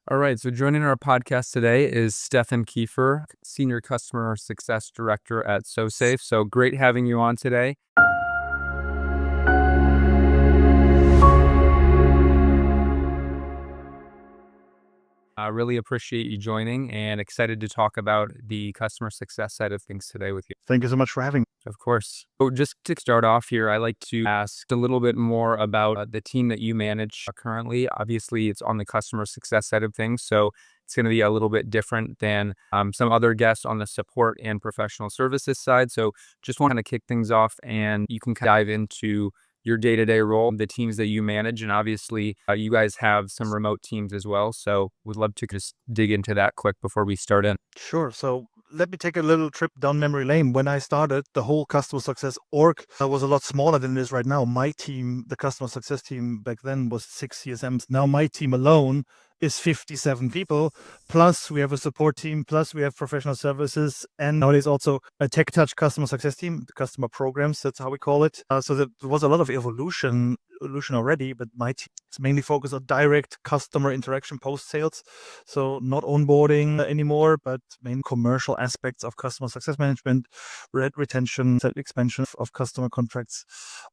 All right, so joining our podcast today is Stefan Kiefer, Senior Customer Success Director at SoSafe. So great having you on today. I really appreciate you joining and excited to talk about the customer success side of things today with you. Thank you so much for having me. Of course. So just to start off here, I like to ask a little bit more about the team that you manage currently. Obviously, it's on the customer success side of things, so it's going to be a little bit different than some other guests on the support and professional services side. So just want to kick things off, and you can dive into your day-to-day role, the teams that you manage, and obviously you guys have some remote teams as well. So would love to just dig into that quick before we start in. Sure. So let me take a little trip down memory lane. When I started, the whole customer success org was a lot smaller than it is right now. My team, the customer success team back then, was 6 CSMs. Now my team alone is 57 people. Plus we have a support team. Plus we have professional services, and nowadays also a tech touch customer success team, the customer programs. That's how we call it. So there was a lot of evolution already, but my team is mainly focused on direct customer interaction post sales. So not onboarding anymore, but main commercial aspects of customer success management, retention, expansion of customer contracts.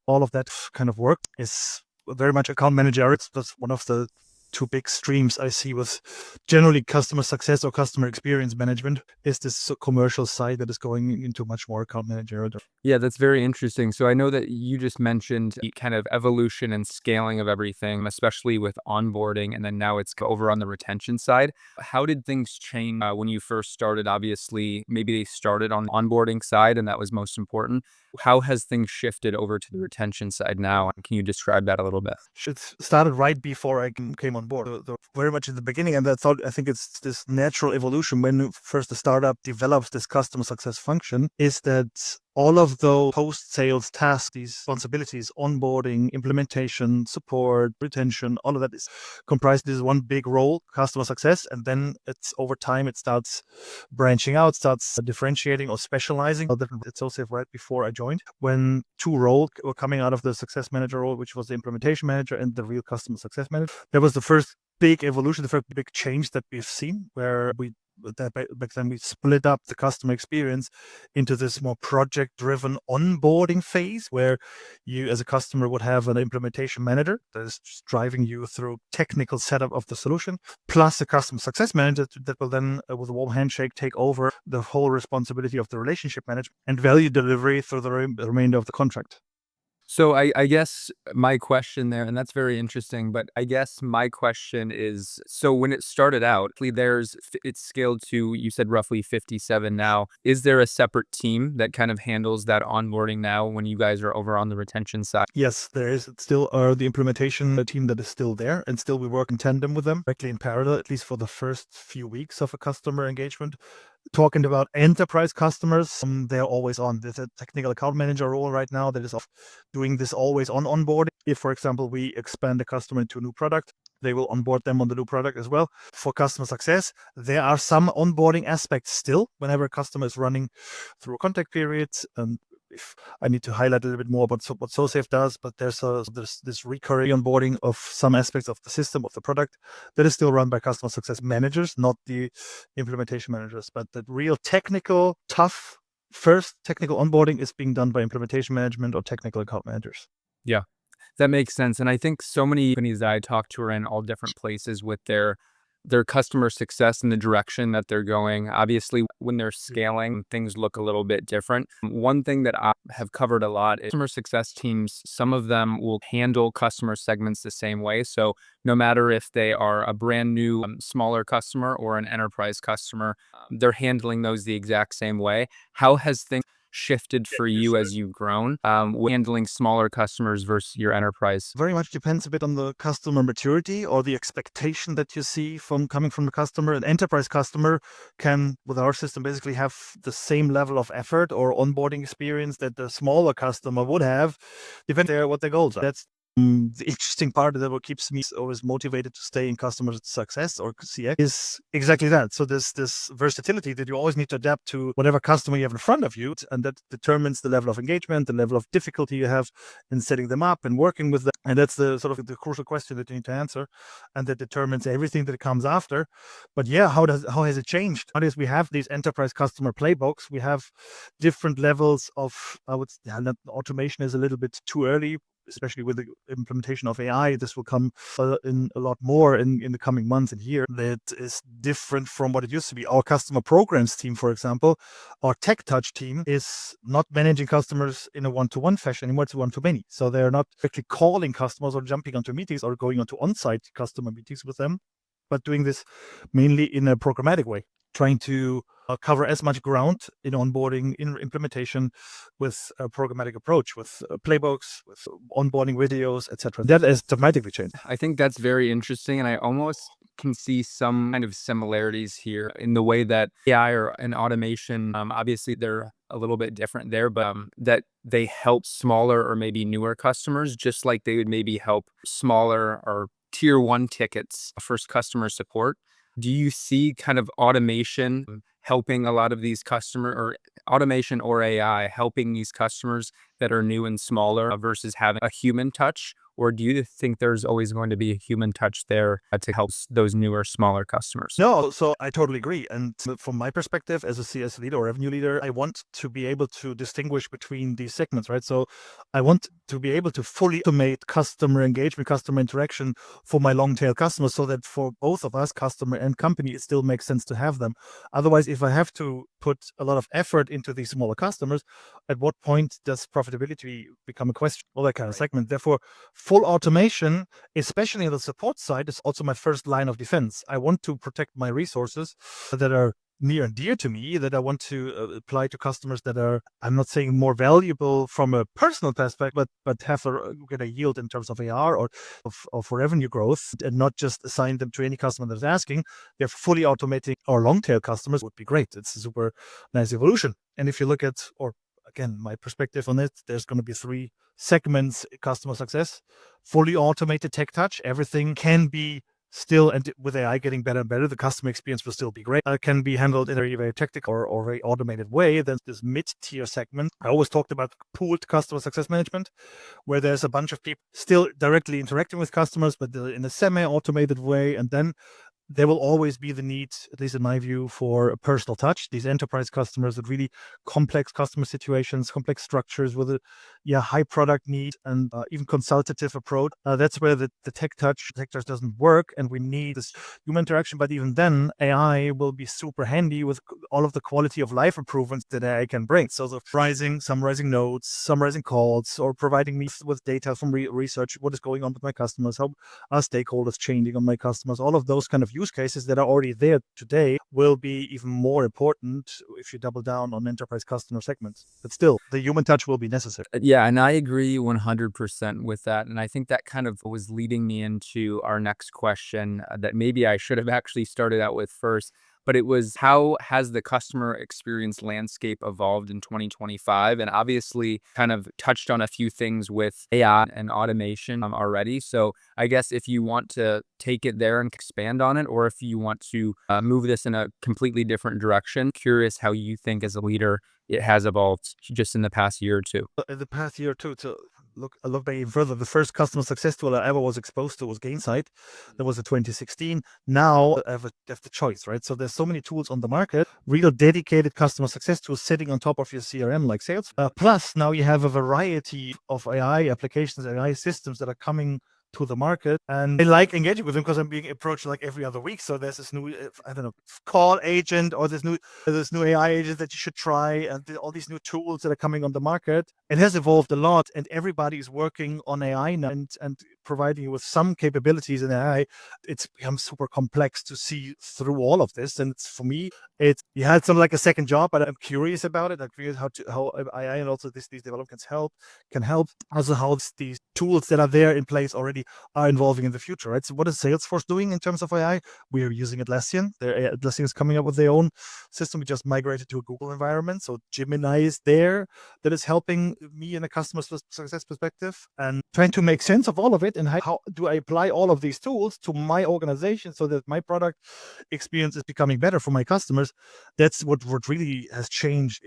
All of that kind of work is very much account managerial. That's one of the two big streams I see with generally customer success or customer experience management, is this commercial side that is going into much more account managerial. Yeah, that's very interesting. So I know that you just mentioned the kind of evolution and scaling of everything, especially with onboarding, and then now it's over on the retention side. How did things change when you first started? Obviously, maybe they started on the onboarding side, and that was most important. How has things shifted over to the retention side now? And can you describe that a little bit? It started right before I came on board, very much in the beginning, and I think it's this natural evolution when first the startup develops this customer success function, is that all of those post-sales tasks, these responsibilities, onboarding, implementation, support, retention, all of that is comprised this one big role, customer success. And then it's over time, it starts branching out, starts differentiating or specializing. It's also right before I joined, when two roles were coming out of the success manager role, which was the implementation manager and the real customer success manager. That was the first big evolution, the first big change that we've seen, where back then we split up the customer experience into this more project-driven onboarding phase, where you as a customer would have an implementation manager that is just driving you through technical setup of the solution, plus a customer success manager that will then, with a warm handshake, take over the whole responsibility of the relationship management and value delivery through the remainder of the contract. So I guess my question there, and that's very interesting, but I guess my question is, so when it started out, it's scaled to, you said roughly 57 now. Is there a separate team that kind of handles that onboarding now when you guys are over on the retention side? Yes, there is still the implementation team that is still there, and still we work in tandem with them, directly in parallel, at least for the first few weeks of a customer engagement. Talking about enterprise customers, they're always on. There's a technical account manager role right now that is doing this always on onboarding. If, for example, we expand a customer into a new product, they will onboard them on the new product as well. For customer success, there are some onboarding aspects still whenever a customer is running through a contact period. And if I need to highlight a little bit more about what SoSafe does, but there's this recurring onboarding of some aspects of the system, of the product, that is still run by customer success managers, not the implementation managers. But the real technical, tough, first technical onboarding is being done by implementation management or technical account managers. Yeah, that makes sense. And I think so many companies that I talk to are in all different places with their customer success and the direction that they're going. Obviously, when they're scaling, things look a little bit different. One thing that I have covered a lot is customer success teams. Some of them will handle customer segments the same way. So no matter if they are a brand new, smaller customer or an enterprise customer, they're handling those the exact same way. How has things shifted for you as you've grown, with handling smaller customers versus your enterprise? Very much depends a bit on the customer maturity or the expectation that you see from coming from the customer. An enterprise customer can, with our system, basically have the same level of effort or onboarding experience that the smaller customer would have, depending on what their goals are. That's The interesting part that what keeps me always motivated to stay in customer success or CX is exactly that. So this versatility that you always need to adapt to whatever customer you have in front of you, and that determines the level of engagement, the level of difficulty you have in setting them up and working with them. And that's the sort of the crucial question that you need to answer, and that determines everything that comes after. But yeah, how has it changed? Nowadays we have these enterprise customer playbooks. We have different levels of, automation is a little bit too early, especially with the implementation of AI. This will come in a lot more in the coming months and years. That is different from what it used to be. Our customer programs team, for example, our tech touch team is not managing customers in a one-to-one fashion anymore. It's one-to-many. So they're not actually calling customers or jumping onto meetings or going onto on-site customer meetings with them, but doing this mainly in a programmatic way, trying to cover as much ground in onboarding, in implementation, with a programmatic approach, with playbooks, with onboarding videos, etc. That has dramatically changed. I think that's very interesting, and I almost can see some kind of similarities here in the way that AI and automation, obviously they're a little bit different there, but that they help smaller or maybe newer customers, just like they would maybe help smaller or tier one tickets for customer support. Do you see kind of automation helping a lot of these or automation or AI helping these customers that are new and smaller versus having a human touch? Or do you think there's always going to be a human touch there to help those newer, smaller customers? No, so I totally agree. And from my perspective as a CS leader or revenue leader, I want to be able to distinguish between these segments, right? So I want to be able to fully automate customer engagement, customer interaction for my long tail customers, so that for both of us, customer and company, it still makes sense to have them. Otherwise, if I have to put a lot of effort into these smaller customers, at what point does profitability become a question? All that kind of segment. Therefore, full automation, especially on the support side, is also my first line of defense. I want to protect my resources that are near and dear to me, that I want to apply to customers that are, I'm not saying more valuable from a personal perspective, but have get a yield in terms of AR or of revenue growth, and not just assign them to any customer that's asking. They're fully automating our long tail customers would be great. It's a super nice evolution. And if you look at, or again, my perspective on it, there's going to be 3 segments: customer success, fully automated tech touch. Everything can be still, and with AI getting better and better, the customer experience will still be great. Can be handled in a very, very technical or very automated way. Then this mid-tier segment, I always talked about pooled customer success management, where there's a bunch of people still directly interacting with customers, but in a semi-automated way. And then there will always be the need, at least in my view, for a personal touch. These enterprise customers with really complex customer situations, complex structures with a high product need and even consultative approach. That's where the tech touch doesn't work, and we need this human interaction. But even then, AI will be super handy with all of the quality of life improvements that AI can bring. So summarizing notes, summarizing calls, or providing me with data from research, what is going on with my customers, how are stakeholders changing on my customers. All of those kind of use cases that are already there today will be even more important if you double down on enterprise customer segments. But still, the human touch will be necessary. Yeah, and I agree 100% with that. And I think that kind of was leading me into our next question that maybe I should have actually started out with first. But it was, how has the customer experience landscape evolved in 2025? And obviously kind of touched on a few things with AI and automation already. So I guess if you want to take it there and expand on it, or if you want to move this in a completely different direction, curious how you think as a leader it has evolved just in the past year or two. In the past year or two, to look back even further, the first customer success tool I ever was exposed to was Gainsight. That was in 2016. Now I have the choice, right? So there's so many tools on the market, real dedicated customer success tools sitting on top of your CRM like sales. Plus, now you have a variety of AI applications, AI systems that are coming to the market, and I like engaging with them because I'm being approached like every other week. So there's this new, I don't know, call agent, or this new AI agent that you should try, and all these new tools that are coming on the market. It has evolved a lot, and everybody is working on AI now and providing you with some capabilities in AI. It's become super complex to see through all of this, and it's, for me, you had some like a second job, but I'm curious about it. I'm curious how AI and also these developments can help. Also, how these tools that are there in place already we are involving in the future, right? So what is Salesforce doing in terms of AI? We are using Atlassian. Atlassian is coming up with their own system. We just migrated to a Google environment. So Gemini is there that is helping me in a customer success perspective and trying to make sense of all of it. And how do I apply all of these tools to my organization so that my product experience is becoming better for my customers? That's what really has changed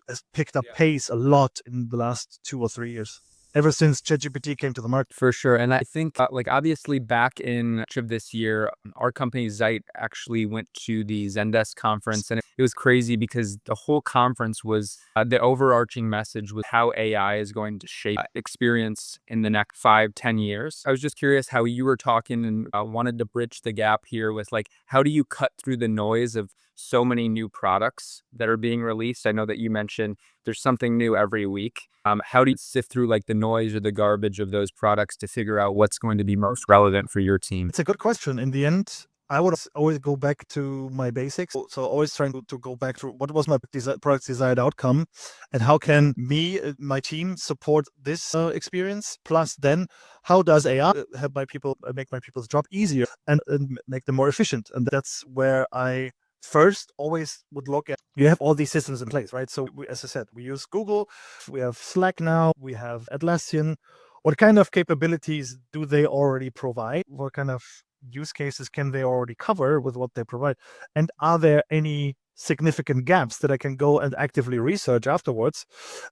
has picked up pace a lot in the last 2 or 3 years, ever since ChatGPT came to the market. For sure. And I think, like, obviously back in March of this year, our company Zeit actually went to the Zendesk conference, and it was crazy because the whole conference was the overarching message was how AI is going to shape experience in the next 5-10 years. I was just curious how you were talking and wanted to bridge the gap here with, like, how do you cut through the noise of so many new products that are being released? I know that you mentioned there's something new every week. How do you sift through, like, the noise or the garbage of those products to figure out what's going to be most relevant for your team? It's a good question. In the end, I would always go back to my basics. So always trying to go back to what was my product's desired outcome and how can my team support this experience? Plus then how does AI help make my people's job easier and make them more efficient? And that's where I first always would look at. You have all these systems in place, right? So as I said, we use Google, we have Slack now, we have Atlassian. What kind of capabilities do they already provide? What kind of use cases can they already cover with what they provide? And are there any significant gaps that I can go and actively research afterwards?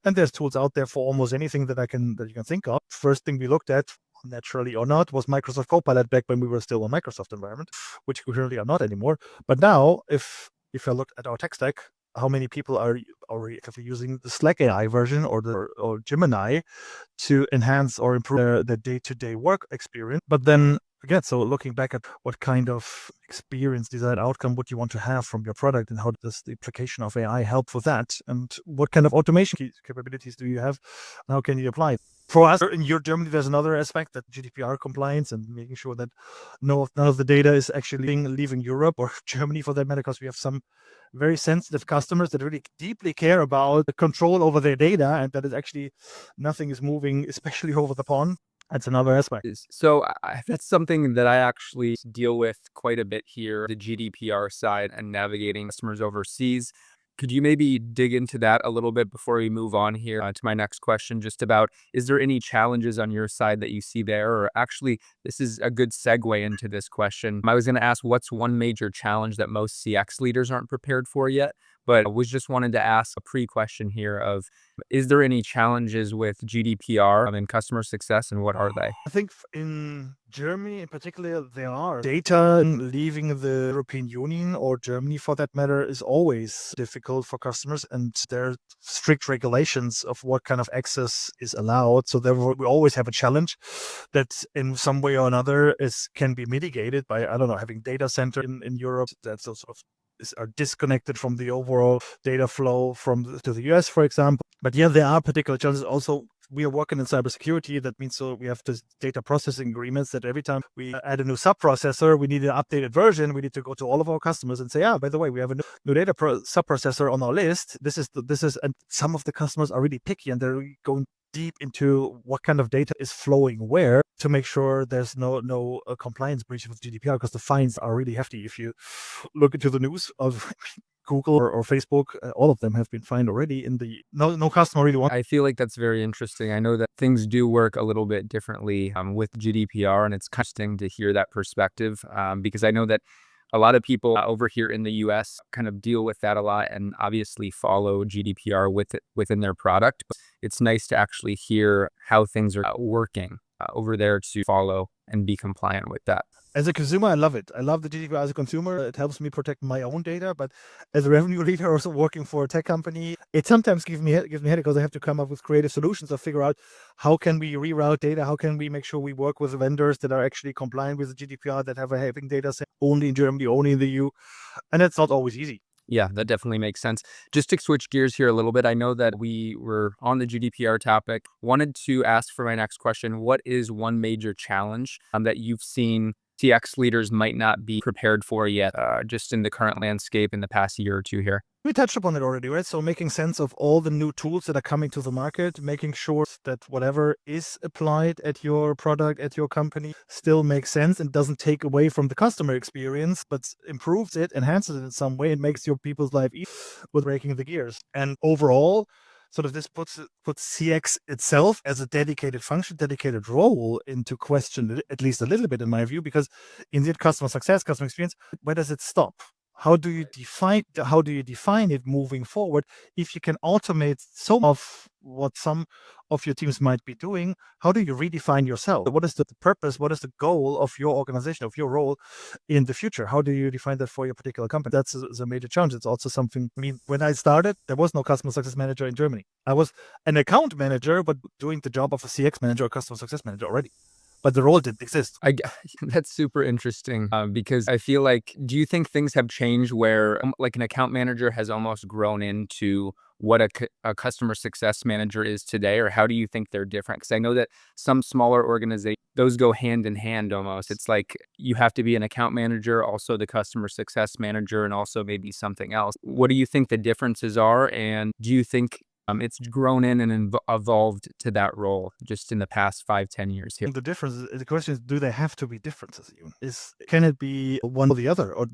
And there's tools out there for almost anything that you can think of. First thing we looked at, naturally or not, was Microsoft Copilot back when we were still a Microsoft environment, which we currently are not anymore. But now, if I look at our tech stack, how many people are already actively using the Slack AI version or Gemini to enhance or improve their day-to-day work experience? But then again, so looking back at what kind of experience, desired outcome would you want to have from your product, and how does the application of AI help with that? And what kind of automation capabilities do you have? And how can you apply it? For us in Germany, there's another aspect, that GDPR compliance and making sure that none of the data is actually leaving Europe or Germany for that matter, because we have some very sensitive customers that really deeply care about the control over their data and that is actually nothing is moving, especially over the pond. That's another aspect. So that's something that I actually deal with quite a bit here, the GDPR side and navigating customers overseas. Could you maybe dig into that a little bit before we move on here to my next question, just about, is there any challenges on your side that you see there? Or actually, this is a good segue into this question. I was going to ask, what's one major challenge that most CX leaders aren't prepared for yet? But I was just wanted to ask a pre-question here of, is there any challenges with GDPR and customer success, and what are they? I think in Germany in particular, there are data leaving the European Union or Germany for that matter is always difficult for customers, and there are strict regulations of what kind of access is allowed. So therefore, we always have a challenge that in some way or another can be mitigated by, I don't know, having data center in Europe that's sort of are disconnected from the overall data flow to the US, for example. But yeah, there are particular challenges. Also, we are working in cybersecurity. That means so we have this data processing agreements that every time we add a new sub-processor, we need an updated version. We need to go to all of our customers and say, by the way, we have a new data sub-processor on our list. And some of the customers are really picky and they're really going deep into what kind of data is flowing where to make sure there's no compliance breach with GDPR, because the fines are really hefty. If you look into the news of Google or Facebook, all of them have been fined already. No customer really wants. I feel like that's very interesting. I know that things do work a little bit differently with GDPR, and it's kind of interesting to hear that perspective because I know that a lot of people over here in the US kind of deal with that a lot and obviously follow GDPR within their product. But it's nice to actually hear how things are working over there to follow and be compliant with that. As a consumer, I love it. I love the GDPR as a consumer. It helps me protect my own data. But as a revenue leader, also working for a tech company, it sometimes gives me headache because I have to come up with creative solutions or figure out how can we reroute data, how can we make sure we work with vendors that are actually compliant with the GDPR, that have a having data set only in Germany, only in the EU, and it's not always easy. Yeah, that definitely makes sense. Just to switch gears here a little bit, I know that we were on the GDPR topic. Wanted to ask for my next question, what is one major challenge that you've seen CX leaders might not be prepared for yet, just in the current landscape in the past year or two here? We touched upon it already, right? So making sense of all the new tools that are coming to the market, making sure that whatever is applied at your product, at your company, still makes sense and doesn't take away from the customer experience, but improves it, enhances it in some way, and makes your people's life easier with breaking the gears. And overall, sort of this puts CX itself as a dedicated function, dedicated role into question, at least a little bit in my view, because in the customer success, customer experience, where does it stop? How do you define it moving forward? If you can automate so much of what some of your teams might be doing, how do you redefine yourself? What is the purpose? What is the goal of your organization, of your role in the future? How do you define that for your particular company? That's a major challenge. It's also something, I mean, when I started, there was no customer success manager in Germany. I was an account manager, but doing the job of a CX manager or customer success manager already. But the role didn't exist. That's super interesting because I feel like, do you think things have changed where like an account manager has almost grown into what a customer success manager is today? Or how do you think they're different? Because I know that some smaller organizations, those go hand in hand almost. It's like you have to be an account manager, also the customer success manager, and also maybe something else. What do you think the differences are? And do you think it's grown in and evolved to that role just in the past 5-10 years here? The question is, do they have to be differences even? Can it be one or the other, or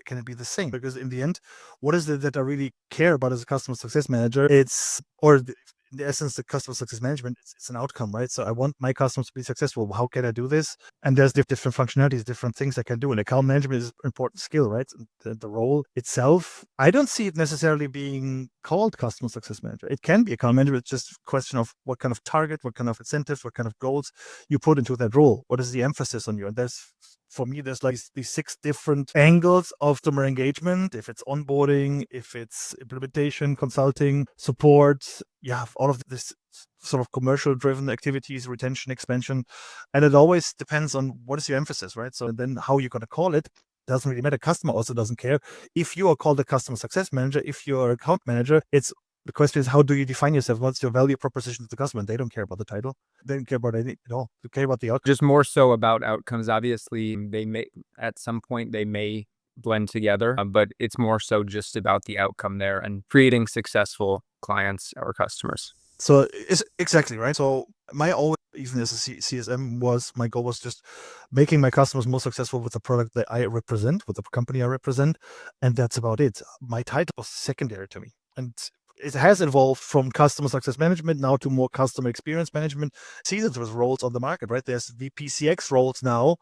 can it be the same? Because in the end, what is it that I really care about as a customer success manager? In the essence, the customer success management, it's an outcome, right? So I want my customers to be successful. How can I do this? And there's different functionalities, different things I can do. And account management is an important skill, right? The role itself, I don't see it necessarily being called customer success manager. It can be account manager. It's just a question of what kind of target, what kind of incentives, what kind of goals you put into that role. What is the emphasis on you? And for me, there's like these 6 different angles of customer engagement. If it's onboarding, if it's implementation, consulting, support, you have all of this sort of commercial driven activities, retention, expansion. And it always depends on what is your emphasis, right? So then how you're going to call it doesn't really matter. Customer also doesn't care. If you are called a customer success manager, if you're an account manager, the question is, how do you define yourself? What's your value proposition to the customer? And they don't care about the title. They don't care about anything at all. They care about the outcome. Just more so about outcomes. Obviously, they may, at some point, they may blend together, but it's more so just about the outcome there and creating successful clients or customers. So it's exactly right. So even as a CSM, my goal was just making my customers more successful with the product that I represent, with the company I represent, and that's about it. My title was secondary to me, and it has evolved from customer success management now to more customer experience management. See that there's roles on the market, right? There's VP CX roles now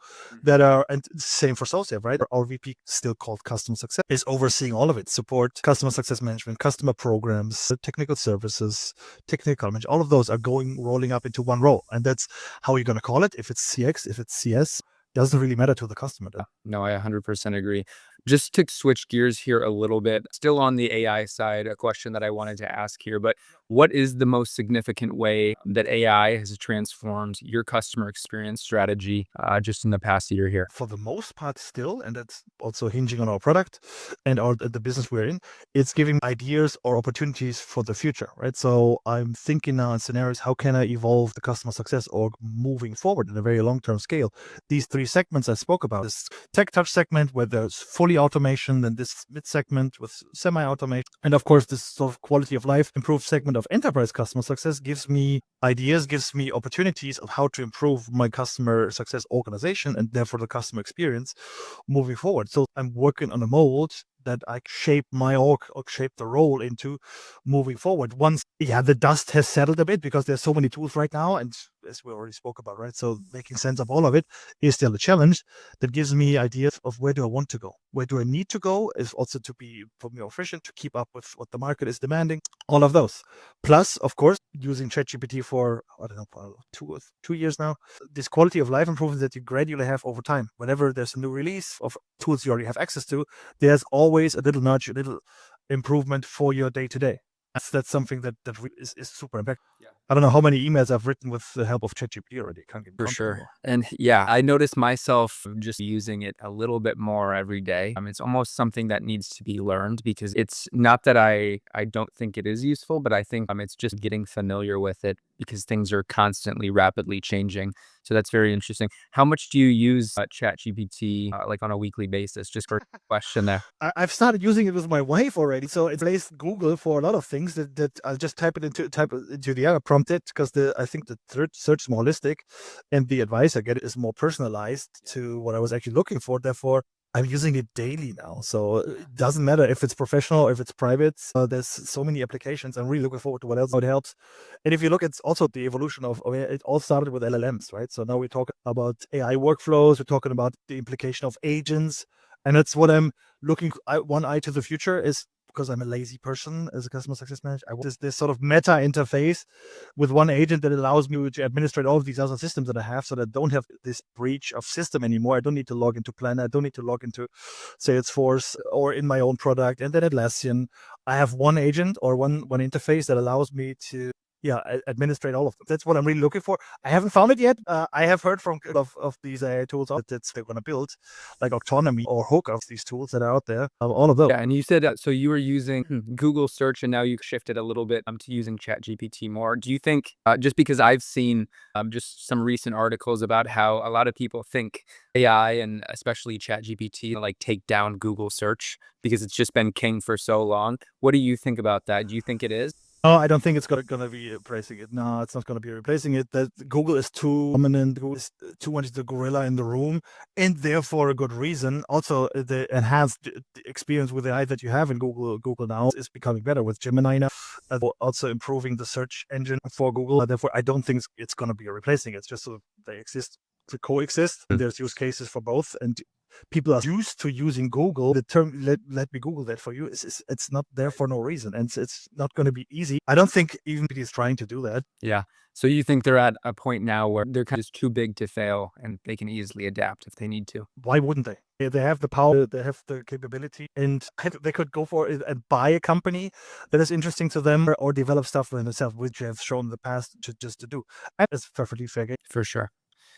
that are, and same for SoSafe, right? Our VP, still called customer success, is overseeing all of it: support, customer success management, customer programs, technical services, technical management. All of those are rolling up into one role, and that's how you're going to call it. If it's CX, if it's CS, doesn't really matter to the customer. No, I 100% agree. Just to switch gears here a little bit, still on the AI side, a question that I wanted to ask here, but what is the most significant way that AI has transformed your customer experience strategy just in the past year here? For the most part still, and that's also hinging on our product and the business we're in, it's giving ideas or opportunities for the future, right? So I'm thinking now in scenarios, how can I evolve the customer success org moving forward in a very long-term scale? These 3 segments I spoke about, this tech touch segment where there's fully automation, then this mid segment with semi-automation, and of course this sort of quality of life improved segment of enterprise customer success gives me ideas, gives me opportunities of how to improve my customer success organization and therefore the customer experience moving forward. So I'm working on a mold that I shape my org or shape the role into moving forward. Once, the dust has settled a bit because there's so many tools right now, and as we already spoke about, right? So making sense of all of it is still a challenge. That gives me ideas of where do I want to go, where do I need to go, is also to be more efficient, to keep up with what the market is demanding. All of those, plus of course using ChatGPT for I don't know, for 2 years now. This quality of life improvements that you gradually have over time. Whenever there's a new release of tools you already have access to, there's always a little little improvement for your day to day. That's something that is super impactful. I don't know how many emails I've written with the help of ChatGPT already. I can't even For count sure. anymore. And yeah, I notice myself just using it a little bit more every day. It's almost something that needs to be learned because it's not that I don't think it is useful, but I think it's just getting familiar with it because things are constantly rapidly changing. So that's very interesting. How much do you use ChatGPT like on a weekly basis? Just for question there. I've started using it with my wife already, so it replaced Google for a lot of things. That I'll just type it into the other prompt it because I think the third search is more holistic, and the advice I get is more personalized to what I was actually looking for. Therefore, I'm using it daily now, so it doesn't matter if it's professional or if it's private. There's so many applications. I'm really looking forward to what else it helps. And if you look, it's also the evolution of. I mean, it all started with LLMs, right? So now we're talking about AI workflows. We're talking about the implication of agents, and that's what I'm looking one eye to the future is because I'm a lazy person as a customer success manager. I want this sort of meta interface with one agent that allows me to administrate all of these other systems that I have so that I don't have this breach of system anymore. I don't need to log into Planner. I don't need to log into Salesforce or in my own product. And then Atlassian, I have one agent or one interface that allows me to administrate all of them. That's what I'm really looking for. I haven't found it yet. I have heard from of these AI tools that they're going to build, like Autonomy or Hook of these tools that are out there. All of those. Yeah, and you said so you were using Google search and now you shifted a little bit to using ChatGPT more. Do you think just because I've seen just some recent articles about how a lot of people think AI and especially ChatGPT like take down Google search because it's just been king for so long. What do you think about that? Do you think it is? Oh, I don't think it's gonna be replacing it. No, it's not gonna be replacing it. That Google is too dominant. Google is too much the gorilla in the room, and therefore a good reason. Also, the enhanced experience with AI that you have in Google now is becoming better with Gemini now. Also improving the search engine for Google. Therefore, I don't think it's gonna be replacing it. It's just so they exist to coexist. And there's use cases for both, and people are used to using Google. The term let me Google that for you. It's not there for no reason, and it's not going to be easy. I don't think even it is trying to do that. Yeah. So you think they're at a point now where they're kind of just too big to fail and they can easily adapt if they need to? Why wouldn't they? They have the power, they have the capability, and they could go for it and buy a company that is interesting to them or develop stuff for themselves, which they have shown in the past just to do. And it's perfectly fair game. For sure.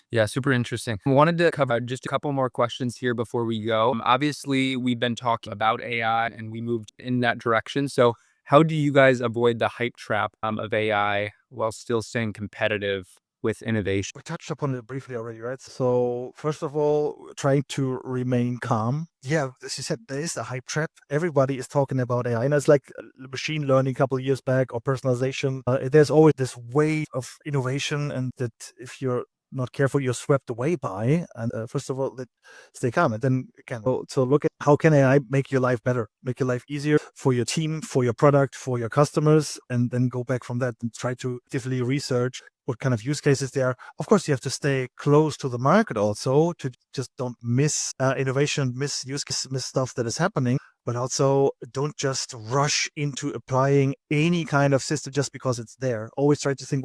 Yeah, super interesting. I wanted to cover just a couple more questions here before we go. Obviously, we've been talking about AI and we moved in that direction. So, how do you guys avoid the hype trap of AI while still staying competitive with innovation? We touched upon it briefly already, right? So, first of all, trying to remain calm. Yeah, as you said, there is a hype trap. Everybody is talking about AI, and it's like machine learning a couple of years back or personalization. There's always this wave of innovation, and that if you're not careful, you're swept away by. And first of all, stay calm. And then again, so look at how can AI make your life better, make your life easier for your team, for your product, for your customers, and then go back from that and try to actively research what kind of use cases there are. Of course, you have to stay close to the market also to just don't miss innovation, miss use case, miss stuff that is happening. But also don't just rush into applying any kind of system just because it's there. Always try to think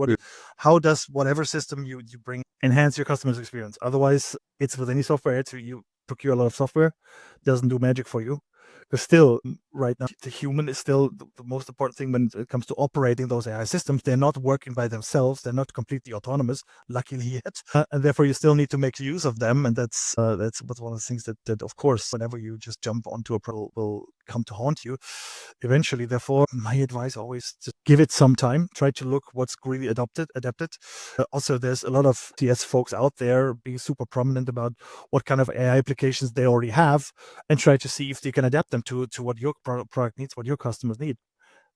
how does whatever system you bring enhance your customer's experience. Otherwise, it's with any software. You procure a lot of software, doesn't do magic for you. But still, right now, the human is still the most important thing when it comes to operating those AI systems. They're not working by themselves. They're not completely autonomous, luckily yet. And therefore, you still need to make use of them. And that's one of the things that, of course, whenever you just jump onto a product will come to haunt you eventually. Therefore, my advice always just give it some time. Try to look what's really adapted. Also, there's a lot of CS folks out there being super prominent about what kind of AI applications they already have and try to see if they can adapt them to what your product needs, what your customers need.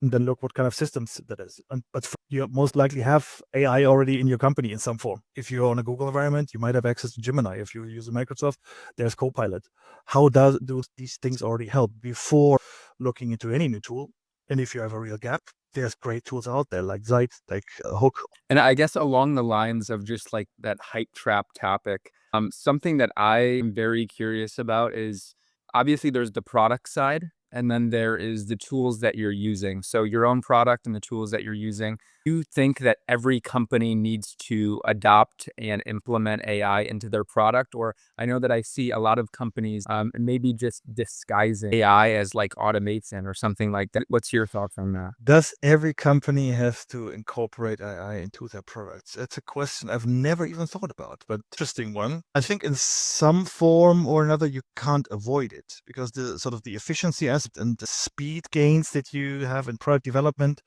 And then look what kind of systems that is. But you most likely have AI already in your company in some form. If you're on a Google environment, you might have access to Gemini. If you use a Microsoft, there's Copilot. How do these things already help before looking into any new tool? And if you have a real gap, there's great tools out there like Zeit, like Hook. And I guess along the lines of just like that hype trap topic, something that I'm very curious about is obviously there's the product side and then there is the tools that you're using. So your own product and the tools that you're using. Do you think that every company needs to adopt and implement AI into their product? Or I know that I see a lot of companies maybe just disguising AI as like automation or something like that. What's your thoughts on that? Does every company have to incorporate AI into their products? That's a question I've never even thought about, but interesting one. I think in some form or another, you can't avoid it because the sort of the efficiency aspect and the speed gains that you have in product development,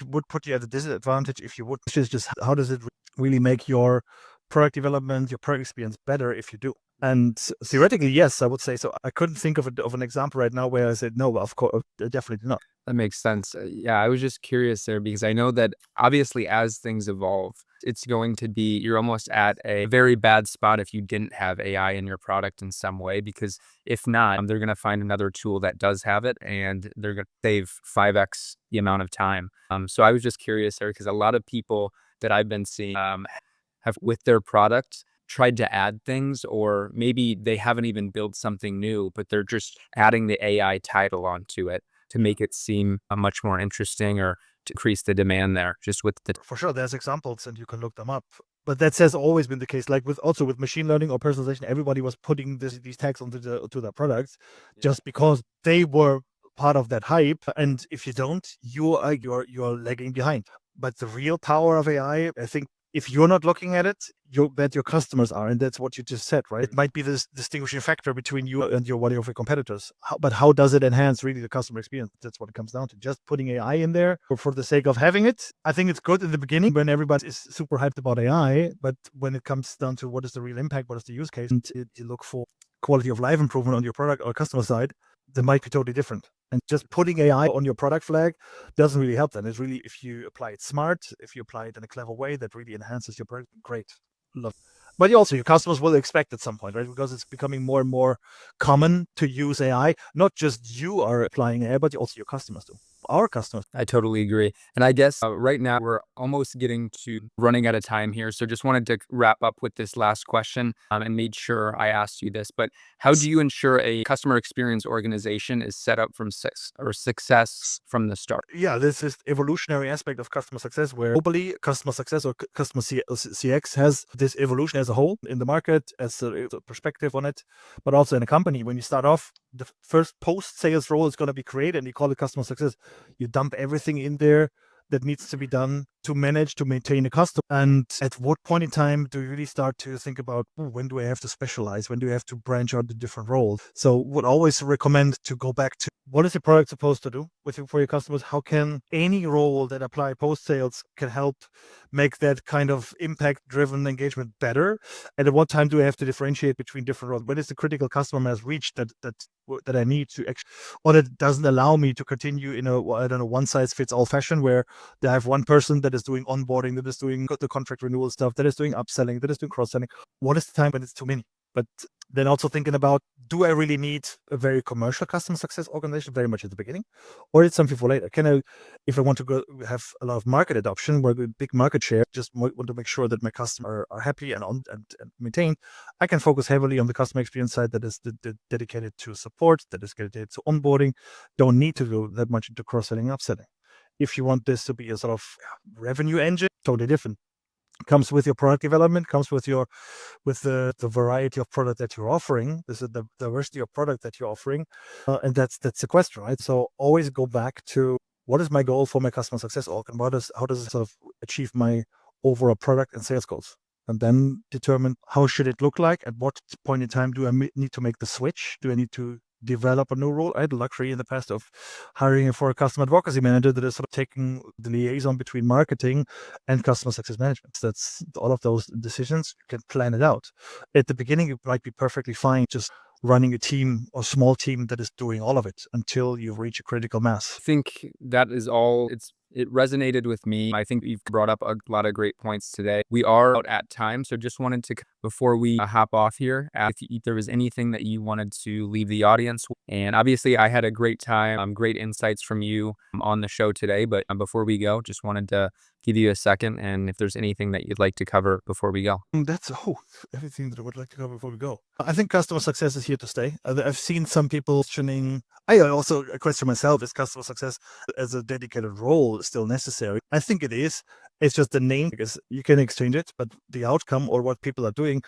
would put you at a disadvantage if you would. It's just how does it really make your product development, your product experience better if you do? And theoretically, yes, I would say so. I couldn't think of an example right now where I said no. Of course, definitely not. That makes sense. Yeah, I was just curious there because I know that obviously as things evolve, it's going to be, you're almost at a very bad spot if you didn't have AI in your product in some way, because if not, they're going to find another tool that does have it and they're going to save 5x the amount of time. So I was just curious there because a lot of people that I've been seeing have with their product tried to add things, or maybe they haven't even built something new, but they're just adding the AI title onto it to make it seem much more interesting or to increase the demand there just with the. For sure, there's examples and you can look them up. But that has always been the case. Like with machine learning or personalization, everybody was putting these tags onto their products just because they were part of that hype. And if you don't, you're lagging behind. But the real power of AI, I think, if you're not looking at it, you bet your customers are, and that's what you just said, right? It might be this distinguishing factor between you and one of your competitors. But how does it enhance really the customer experience? That's what it comes down to. Just putting AI in there for the sake of having it. I think it's good in the beginning when everybody is super hyped about AI, but when it comes down to what is the real impact, what is the use case, and you look for quality of life improvement on your product or customer side, they might be totally different. And just putting AI on your product flag doesn't really help them. It's really, if you apply it smart, if you apply it in a clever way that really enhances your product, great. Love. But your customers will expect at some point, right? Because it's becoming more and more common to use AI. Not just you are applying AI, but also your customers do. Our customers. I totally agree. And I guess right now we're almost getting to running out of time here. So just wanted to wrap up with this last question and made sure I asked you this. But how do you ensure a customer experience organization is set up from success from the start? Yeah, this is evolutionary aspect of customer success where globally customer success or customer CX has this evolution as a whole in the market as a perspective on it, but also in a company. When you start off, the first post-sales role is going to be created and you call it customer success. You dump everything in there that needs to be done to manage, to maintain a customer. And at what point in time do you really start to think about, when do I have to specialize? When do I have to branch out to different roles? So would always recommend to go back to what is your product supposed to do for your customers? How can any role that apply post-sales can help make that kind of impact-driven engagement better? And at what time do I have to differentiate between different roles? When is the critical customer mass reached that I need to actually, or that doesn't allow me to continue in a, I don't know, one-size-fits-all fashion where they have one person that is doing onboarding, that is doing the contract renewal stuff, that is doing upselling, that is doing cross-selling. What is the time when it's too many? But then also thinking about, do I really need a very commercial customer success organization very much at the beginning? Or it's something for later? Can I, if I want to go have a lot of market adoption, where the big market share, just want to make sure that my customers are happy and maintained, I can focus heavily on the customer experience side that is dedicated to support, that is dedicated to onboarding. Don't need to go that much into cross-selling and upselling. If you want this to be a sort of revenue engine, totally different. Comes with your product development, comes with the variety of product that you're offering. This is the diversity of product that you're offering, and that's the question, right? So always go back to, what is my goal for my customer success org, and how does it sort of achieve my overall product and sales goals, and then determine how should it look like. At what point in time do I need to make the switch? Do I need to develop a new role? I had the luxury in the past of hiring for a customer advocacy manager that is sort of taking the liaison between marketing and customer success management. So that's all of those decisions. You can plan it out. At the beginning, it might be perfectly fine just running a team or small team that is doing all of it until you reach a critical mass. I think that is all. It resonated with me. I think you've brought up a lot of great points today. We are out at time, so just wanted to, before we hop off here, ask if there was anything that you wanted to leave the audience with. And obviously, I had a great time, great insights from you on the show today. But before we go, just wanted to give you a second, and if there's anything that you'd like to cover before we go. That's everything that I would like to cover before we go. I think customer success is here to stay. I've seen some people questioning. I also question myself: is customer success as a dedicated role still necessary? I think it is. It's just the name, because you can exchange it, but the outcome or what people are doing,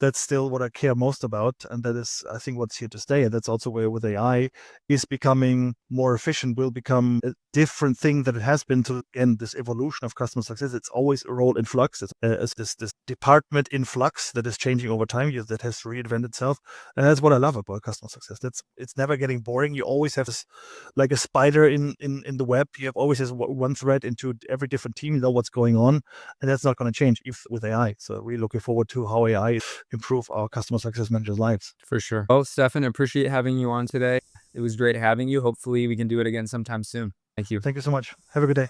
that's still what I care most about, and that is, I think, what's here to stay. And that's also where with AI is becoming more efficient, will become a different thing that it has been to, again, this evolution of customer success. It's always a role in flux. It's this department in flux that is changing over time, that has to reinvent itself. And that's what I love about customer success. It's never getting boring. You always have this, like a spider in the web. You have always this one thread into every different team. You know what's going on, and that's not going to change if with AI. So really looking forward to how AI improve our customer success managers' lives. For sure. Well, Stefan, appreciate having you on today. It was great having you. Hopefully we can do it again sometime soon. Thank you. Thank you so much. Have a good day.